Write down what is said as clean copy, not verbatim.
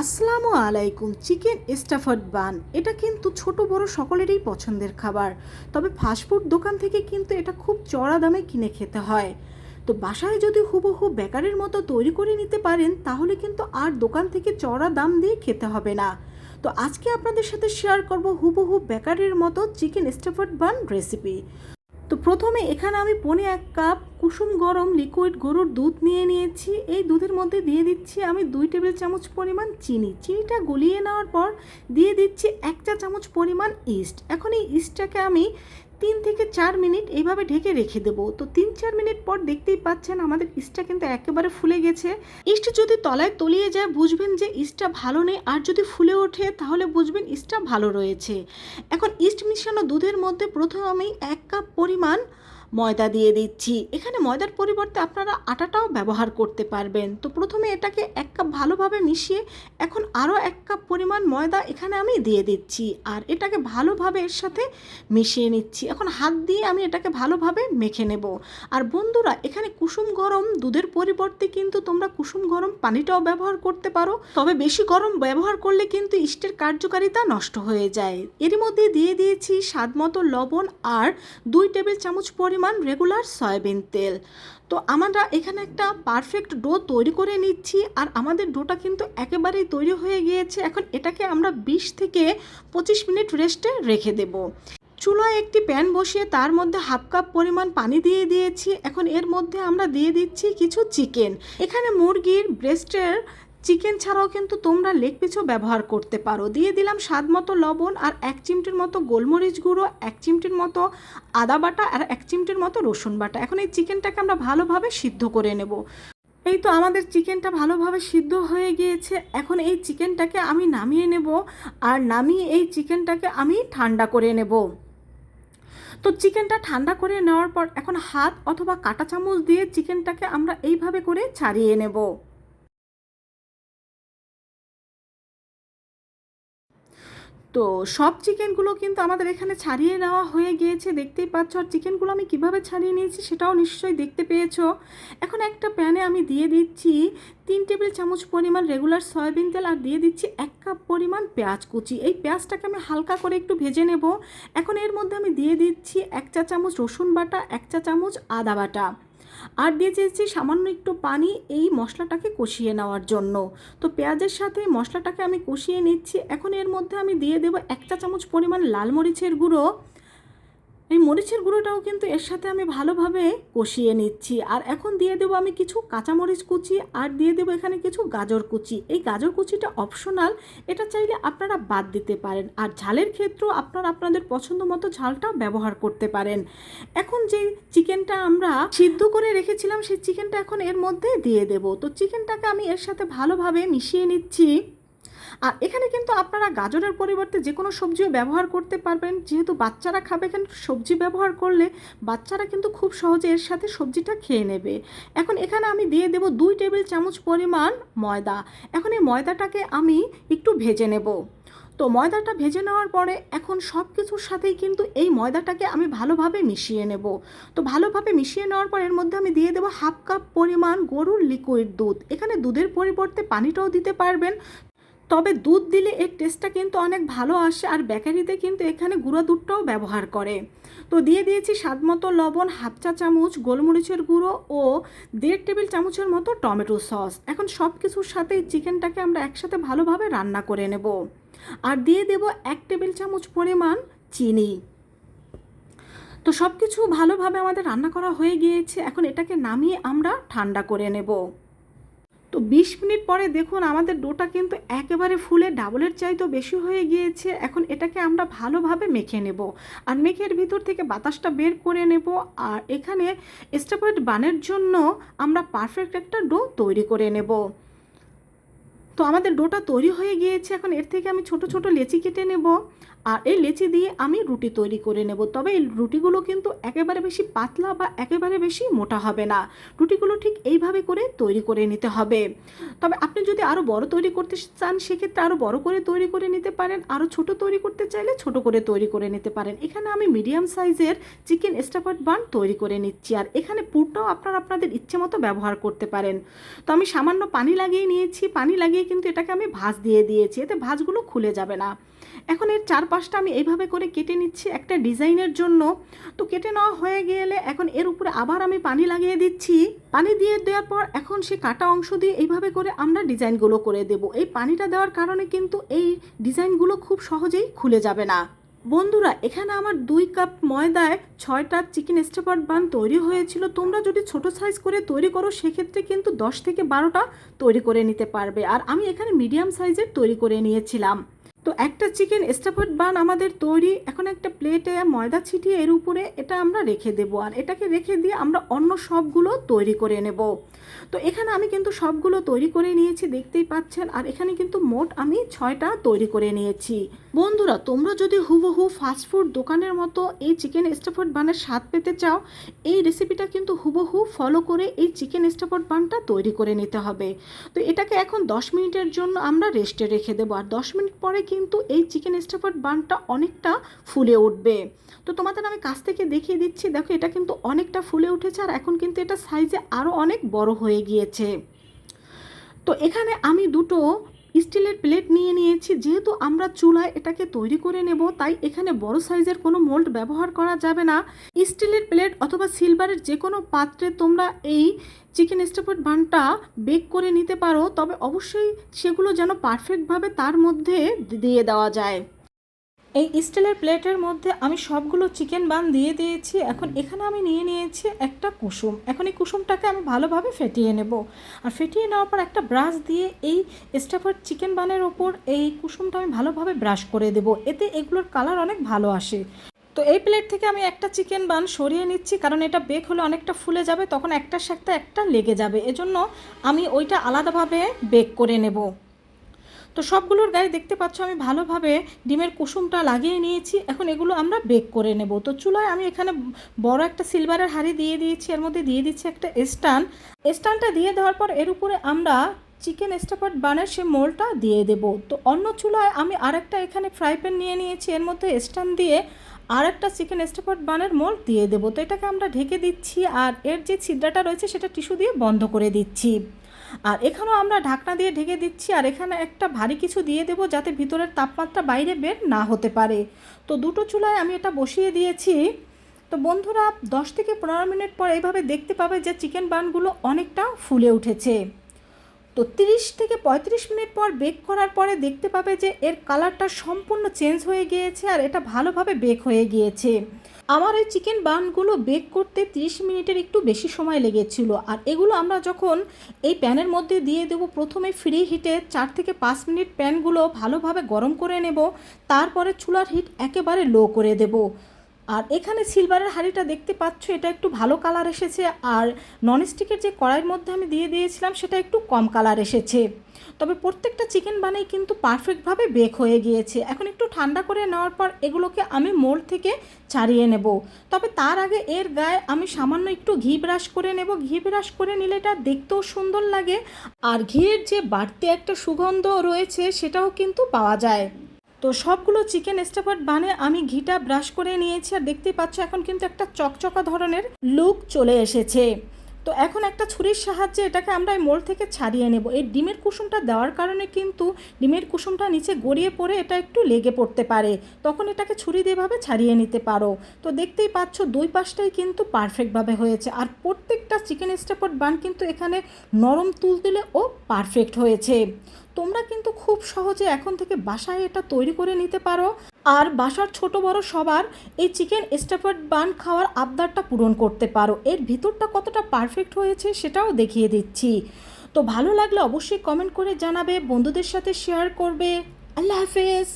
আসসালামু আলাইকুম। চিকেন স্টাফার্ড বান এটা কিন্তু ছোট বড় সকলেরই পছন্দের খাবার। তবে ফাস্টফুড দোকান থেকে কিন্তু এটা খুব চড়া দামে কিনে খেতে হয়। তো বাসায় যদি হুবহু বেকারির মতো তৈরি করে নিতে পারেন তাহলে কিন্তু আর দোকান থেকে চড়া দাম দিয়ে খেতে হবে না। তো আজকে আপনাদের সাথে শেয়ার করব হুবহু বেকারির মতো চিকেন স্টাফার্ড বান রেসিপি। তো প্রথমে এখানে আমি 1.5 কাপ কুসুম গরম লিকুইড গরুর দুধ নিয়ে নিয়েছি। এই দুধের মধ্যে দিয়ে দিচ্ছি আমি 2 টেবিল চামচ পরিমাণ চিনিটা গলিয়ে নেওয়ার পর দিয়ে দিচ্ছি 1 চা চামচ পরিমাণ ইস্ট। এখন এই ইস্টটাকে আমি 3 থেকে 4 মিনিট এইভাবে ঢেকে রেখে দেবো। তো 3-4 মিনিট পর দেখতেই পাচ্ছেন আমাদের ইস্টটা কিন্তু একেবারে ফুলে গেছে। ইস্ট যদি তলায় তলিয়ে যায় বুঝবেন যে ইস্টটা ভালো নেই, আর যদি ফুলে ওঠে তাহলে বুঝবেন ইস্টটা ভালো রয়েছে। এখন ইস্ট মিশানো দুধের মধ্যে প্রথমে আমি 1 কাপ পরিমাণ ময়দা দিয়ে দিচ্ছি। এখানে ময়দার পরিবর্তে আপনারা আটাটাও ব্যবহার করতে পারবেন। তো প্রথমে এটাকে 1 কাপ ভালোভাবে মিশিয়ে এখন আরও 1 কাপ পরিমাণ ময়দা এখানে আমি দিয়ে দিচ্ছি, আর এটাকে ভালোভাবে এর সাথে মিশিয়ে নিচ্ছি। এখন হাত দিয়ে আমি এটাকে ভালোভাবে মেখে নেব। আর বন্ধুরা, এখানে কুসুম গরম দুধের পরিবর্তে কিন্তু তোমরা কুসুম গরম পানিটাও ব্যবহার করতে পারো, তবে বেশি গরম ব্যবহার করলে কিন্তু ইস্টের কার্যকারিতা নষ্ট হয়ে যায়। এর মধ্যে দিয়ে দিয়েছি স্বাদমতো লবণ আর 2 টেবিল চামচ পরিমাণ রেগুলার সয়াবিন তেল। তো আমরা এখানে একটা পারফেক্ট ডো তৈরি করে নিচ্ছি, আর আমাদের ডোটা কিন্তু একেবারেই তৈরি হয়ে গিয়েছে। এখন এটাকে আমরা 20 থেকে 25 মিনিট রেস্টে রেখে দেব। চুলায় একটি প্যান বসিয়ে তার মধ্যে 1/2 কাপ পরিমাণ পানি দিয়ে দিয়েছি। এখন এর মধ্যে আমরা দিয়ে দিচ্ছি কিছু চিকেন। এখানে মুরগির ব্রেস্টের চিকেন ছাড়াও কিন্তু তোমরা লেগ পিসও ব্যবহার করতে পারো। দিয়ে দিলাম স্বাদ মতো লবণ আর 1 চিমটির মতো গোলমরিচ গুঁড়ো, 1 চিমটির মতো আদা বাটা আর 1 চিমটির মতো রসুন বাটা। এখন এই চিকেনটাকে আমরা ভালোভাবে সিদ্ধ করে নেব। এই তো আমাদের চিকেনটা ভালোভাবে সিদ্ধ হয়ে গিয়েছে। এখন এই চিকেনটাকে আমি নামিয়ে নেব, আর নামিয়ে এই চিকেনটাকে আমি ঠান্ডা করে নেব। তো চিকেনটা ঠান্ডা করে নেওয়ার পর এখন হাত অথবা কাঁটা চামচ দিয়ে চিকেনটাকে আমরা এইভাবে করে ছাড়িয়ে নেব। তো সব চিকেনগুলো কিন্তু আমাদের এখানে ছাড়িয়ে নেওয়া হয়ে গিয়েছে, দেখতেই পাচ্ছ। আর চিকেনগুলো আমি কিভাবে ছাড়িয়ে নিয়েছি সেটাও নিশ্চয়ই দেখতে পেয়েছো। এখন একটা প্যানে আমি দিয়ে দিচ্ছি 3 টেবিল চামচ পরিমাণ রেগুলার সয়াবিন তেল, আর দিয়ে দিচ্ছি 1 কাপ পরিমাণ পেঁয়াজ কুচি। এই পেঁয়াজটাকে আমি হালকা করে একটু ভেজে নেব। এখন এর মধ্যে আমি দিয়ে দিচ্ছি 1 চা চামচ রসুন বাটা, 1 চা চামচ আদা বাটা, আর দিয়ে দিয়েছি সামান্য একটু পানি এই মশলাটাকে কষিয়ে নেওয়ার জন্য। তো পেঁয়াজের সাথে মশলাটাকে আমি কষিয়ে নিচ্ছি। এখন এর মধ্যে আমি দিয়ে দেবো 1 চা চামচ পরিমাণ লাল মরিচের গুঁড়ো। এই মরিচের গুঁড়োটাও কিন্তু এর সাথে আমি ভালোভাবে কষিয়ে নিচ্ছি। আর এখন দিয়ে দেবো আমি কিছু কাঁচামরিচ কুচি, আর দিয়ে দেবো এখানে কিছু গাজর কুচি। এই গাজর কুচিটা অপশনাল, এটা চাইলে আপনারা বাদ দিতে পারেন। আর ঝালের ক্ষেত্রেও আপনারা আপনাদের পছন্দ মতো ঝালটা ব্যবহার করতে পারেন। এখন যে চিকেনটা আমরা সিদ্ধ করে রেখেছিলাম সেই চিকেনটা এখন এর মধ্যে দিয়ে দেব। তো চিকেনটাকে আমি এর সাথে ভালোভাবে মিশিয়ে নিচ্ছি। আর এখানে কিন্তু আপনারা গাজরের পরিবর্তে যে কোনো সবজিও ব্যবহার করতে পারবেন, যেহেতু বাচ্চারা খাবে। কিন্তু সবজি ব্যবহার করলে বাচ্চারা কিন্তু খুব সহজে এর সাথে সবজিটা খেয়ে নেবে। এখন এখানে আমি দিয়ে দেব 2 টেবিল চামচ পরিমাণ ময়দা। এখন এই ময়দাটাকে আমি একটু ভেজে নেব। তো ময়দাটা ভেজে নেওয়ার পরে এখন সব কিছুর সাথেই কিন্তু এই ময়দাটাকে আমি ভালোভাবে মিশিয়ে নেব। তো ভালোভাবে মিশিয়ে নেওয়ার পর এর মধ্যে আমি দিয়ে দেবো 1/2 কাপ পরিমাণ গরুর লিকুইড দুধ। এখানে দুধের পরিবর্তে পানিটাও দিতে পারবেন, তবে দুধ দিলে এর টেস্টটা কিন্তু অনেক ভালো আসে। আর বেকারিতে কিন্তু এখানে গুঁড়ো দুধটাও ব্যবহার করে। তো দিয়ে দিয়েছি স্বাদমতো লবণ, 1/2 চা চামচ গোলমরিচের গুঁড়ো ও 1.5 টেবিল চামচের মতো টমেটো সস। এখন সব কিছুর সাথে চিকেনটাকে আমরা একসাথে ভালোভাবে রান্না করে নেব। আর দিয়ে দেব 1 টেবিল চামচ পরিমাণ চিনি। তো সব কিছু ভালোভাবে আমাদের রান্না করা হয়ে গিয়েছে। এখন এটাকে নামিয়ে আমরা ঠান্ডা করে নেব। তো 20 মিনিট পরে দেখুন আমাদের ডোটা কিন্তু একেবারে ফুলে ডাবলের চাইতেও বেশি হয়ে গিয়েছে। এখন এটাকে আমরা ভালোভাবে মেখে নেব, আর মেখের ভিতর থেকে বাতাসটা বের করে নেব। আর এখানে স্টাফার্ড বানের জন্য আমরা পারফেক্ট একটা ডো তৈরি করে নেব। তো আমাদের ডোটা তৈরি হয়ে গিয়েছে। এখন এর থেকে আমি ছোট ছোট লেচি কেটে নেব। আর এই লেচি দিয়ে আমি রুটি তৈরি করে নেব। তবে এই রুটিগুলো কিন্তু একেবারে বেশি পাতলা বা একেবারে বেশি মোটা হবে না, রুটিগুলো ঠিক এইভাবে করে তৈরি করে নিতে হবে। তবে আপনি যদি আরও বড় তৈরি করতে চান সেক্ষেত্রে আরও বড় করে তৈরি করে নিতে পারেন, আরও ছোট তৈরি করতে চাইলে ছোট করে তৈরি করে নিতে পারেন। এখানে আমি মিডিয়াম সাইজের চিকেন স্টাফড বান তৈরি করে নিচ্ছি, আর এখানে পুরটাও আপনারা আপনাদের ইচ্ছে মতো ব্যবহার করতে পারেন। তো আমি সামান্য পানি লাগিয়ে নিয়েছি, পানি লাগিয়ে কিন্তু এটাকে আমি ভাঁজ দিয়ে দিয়েছি, এতে ভাঁজগুলো খুলে যাবে না। এখন এর চারপাশটা আমি এইভাবে করে কেটে নিচ্ছি একটা ডিজাইনের জন্য। তো কেটে নেওয়া হয়ে গেলে এখন এর উপরে আবার আমি পানি লাগিয়ে দিচ্ছি। পানি দিয়ে দেওয়ার পর এখন সে কাটা অংশ দিয়ে এইভাবে করে আমরা ডিজাইনগুলো করে দেব। এই পানিটা দেওয়ার কারণে কিন্তু এই ডিজাইনগুলো খুব সহজেই খুলে যাবে না। বন্ধুরা, এখানে আমার 2 কাপ ময়দায় 6টা চিকেন স্টাফড বান তৈরি হয়েছিল। তোমরা যদি ছোট সাইজ করে তৈরি করো সেক্ষেত্রে কিন্তু 10 থেকে 12টা তৈরি করে নিতে পারবে, আর আমি এখানে মিডিয়াম সাইজের তৈরি করে নিয়েছিলাম। তো একটা চিকেন স্টাফড বান আমাদের তৈরি। এখন একটা প্লেটে ময়দা ছিটিয়ে এর উপরে এটা আমরা রেখে দেব, আর এটাকে রেখে দিয়ে আমরা অন্য সবগুলো তৈরি করে নেব। তো এখানে আমি কিন্তু সবগুলো তৈরি করে নিয়েছি, দেখতেই পাচ্ছেন। আর এখানে কিন্তু মোট আমি 6টা তৈরি করে নিয়েছি। বন্ধুরা, তোমরা যদি হুবহু ফাস্টফুড দোকানের মতো এই চিকেন স্টাফড বানের স্বাদ পেতে চাও, এই রেসিপিটা কিন্তু হুবহু ফলো করে এই চিকেন স্টাফড বানটা তৈরি করে নিতে হবে। তো এটাকে এখন 10 মিনিটের জন্য আমরা রেস্টে রেখে দেবো, আর 10 মিনিট পরে কিন্তু এই চিকেন স্টাফড বানটা অনেকটা ফুলে উঠবে। তো তোমাদের আমি কাছ থেকে দেখিয়ে দিচ্ছি, দেখো এটা কিন্তু অনেকটা ফুলে উঠেছে, আর এখন কিন্তু এটা সাইজে আরও অনেক বড় হয়ে গিয়েছে। তো এখানে আমি দুটো স্টিলের প্লেট নিয়ে নিয়েছি। যেহেতু আমরা চুলায় এটাকে তৈরি করে নেব, তাই এখানে বড় সাইজের কোনো মোল্ড ব্যবহার করা যাবে না। স্টিলের প্লেট অথবা সিলভারের যে কোনো পাত্রে তোমরা এই চিকেন স্টাফড বানটা বেক করে নিতে পারো, তবে অবশ্যই সেগুলো যেন পারফেক্টভাবে তার মধ্যে দিয়ে দেওয়া যায়। এই স্টিলের প্লেটের মধ্যে আমি সবগুলো চিকেন বান দিয়ে দিয়েছি। এখন এখানে আমি নিয়ে নিয়েছি একটা কুসুম। এখন এই কুসুমটাকে আমি ভালোভাবে ফেটিয়ে নেব, আর ফেটিয়ে নেওয়ার পর একটা ব্রাশ দিয়ে এই স্টাফড চিকেন বানের ওপর এই কুসুমটা আমি ভালোভাবে ব্রাশ করে দেব, এতে এগুলোর কালার অনেক ভালো আসে। তো এই প্লেট থেকে আমি একটা চিকেন বান সরিয়ে নিচ্ছি, কারণ এটা বেক হলে অনেকটা ফুলে যাবে, তখন একটার সাথে একটা লেগে যাবে, এজন্য আমি ওইটা আলাদাভাবে বেক করে নেব। তো সবগুলোর গায়ে দেখতে পাচ্ছ আমি ভালোভাবে ডিমের কুসুমটা লাগিয়ে নিয়েছি। এখন এগুলো আমরা বেক করে নেব। তো চুলায় আমি এখানে বড় একটা সিলভারের হাঁড়ি দিয়ে দিয়েছি, এর মধ্যে দিয়ে দিচ্ছি একটা স্ট্যান্ডটা দিয়ে দেওয়ার পর এর উপরে আমরা চিকেন স্টাফড বানের সে মোলটা দিয়ে দেব। তো অন্য চুলায় আমি আরেকটা এখানে ফ্রাই প্যান নিয়ে নিয়েছি, এর মধ্যে স্ট্যান্ড দিয়ে আর একটা চিকেন স্টাফড বানের মোল্ড দিয়ে দেবো। তো এটাকে আমরা ঢেকে দিচ্ছি, আর এর যে ছিদ্রটা রয়েছে সেটা টিস্যু দিয়ে বন্ধ করে দিচ্ছি। আর এখানেও আমরা ঢাকনা দিয়ে ঢেকে দিচ্ছি, আর এখানে একটা ভারী কিছু দিয়ে দেবো যাতে ভিতরের তাপমাত্রা বাইরে বের না হতে পারে। তো দুটো চুলায় আমি এটা বসিয়ে দিয়েছি। তো বন্ধুরা, 10 থেকে 15 মিনিট পর এইভাবে দেখতে পাবে যে চিকেন বানগুলো অনেকটা ফুলে উঠেছে। তো 30 থেকে 35 মিনিট পর বেক করার পরে দেখতে পাবে যে এর কালারটা সম্পূর্ণ চেঞ্জ হয়ে গিয়েছে, আর এটা ভালোভাবে বেক হয়ে গিয়েছে। আমার এই চিকেন বানগুলো বেক করতে 30 মিনিটের একটু বেশি সময় লেগেছিল। আর এগুলো আমরা যখন এই প্যানের মধ্যে দিয়ে দেব, প্রথমে ফ্রি হিটে 4 থেকে 5 মিনিট প্যানগুলো ভালোভাবে গরম করে নেব, তারপরে চুলার হিট একেবারে লো করে দেব। আর এখানে সিলভারের হাঁড়িটা দেখতে পাচ্ছ, এটা একটু ভালো কালার এসেছে, আর ননস্টিকের যে কড়াইয়ের মধ্যে আমি দিয়ে দিয়েছিলাম সেটা একটু কম কালার এসেছে। তবে প্রত্যেকটা চিকেন বানেই কিন্তু পারফেক্টভাবে বেক হয়ে গিয়েছে। এখন একটু ঠান্ডা করে নেওয়ার পর এগুলোকে আমি মোল্ড থেকে ছাড়িয়ে নেব। তবে তার আগে এর গায়ে আমি সামান্য একটু ঘি ব্রাশ করে নেব। ঘি ব্রাশ করে নিলে এটা দেখতেও সুন্দর লাগে, আর ঘিয়ের যে বাড়তি একটা সুগন্ধ রয়েছে সেটাও কিন্তু পাওয়া যায়। তো সবগুলো চিকেন স্টাফড বানে আমি ঘিটা ব্রাশ করে নিয়েছি, আর দেখতেই পাচ্ছ এখন কিন্তু একটা চকচকা ধরনের লুক চলে এসেছে। তো এখন একটা ছুরির সাহায্যে এটাকে আমরা এই মোল্ড থেকে ছাড়িয়ে নেব। এই ডিমের কুসুমটা দেওয়ার কারণে কিন্তু ডিমের কুসুমটা নিচে গড়িয়ে পড়ে এটা একটু লেগে পড়তে পারে, তখন এটাকে ছুরি দিয়েভাবে ছাড়িয়ে নিতে পারো। তো দেখতেই পাচ্ছ দুই পাশটাই কিন্তু পারফেক্টভাবে হয়েছে, আর প্রত্যেকটা চিকেন স্টাফড বান কিন্তু এখানে নরম তুলতুলে ও পারফেক্ট হয়েছে। তোমরা কিন্তু খুব সহজে এখন থেকে বাসায় এটা তৈরি করে নিতে পারো, আর বাসার ছোট বড় সবার এই চিকেন স্টাফড বান খাওয়ার আবদারটা পূরণ করতে পারো। এর ভিতরটা কতটা পারফেক্ট হয়েছে সেটাও দেখিয়ে দিচ্ছি। তো ভালো লাগলে অবশ্যই কমেন্ট করে জানাবে, বন্ধুদের সাথে শেয়ার করবে। আল্লাহ হাফেজ।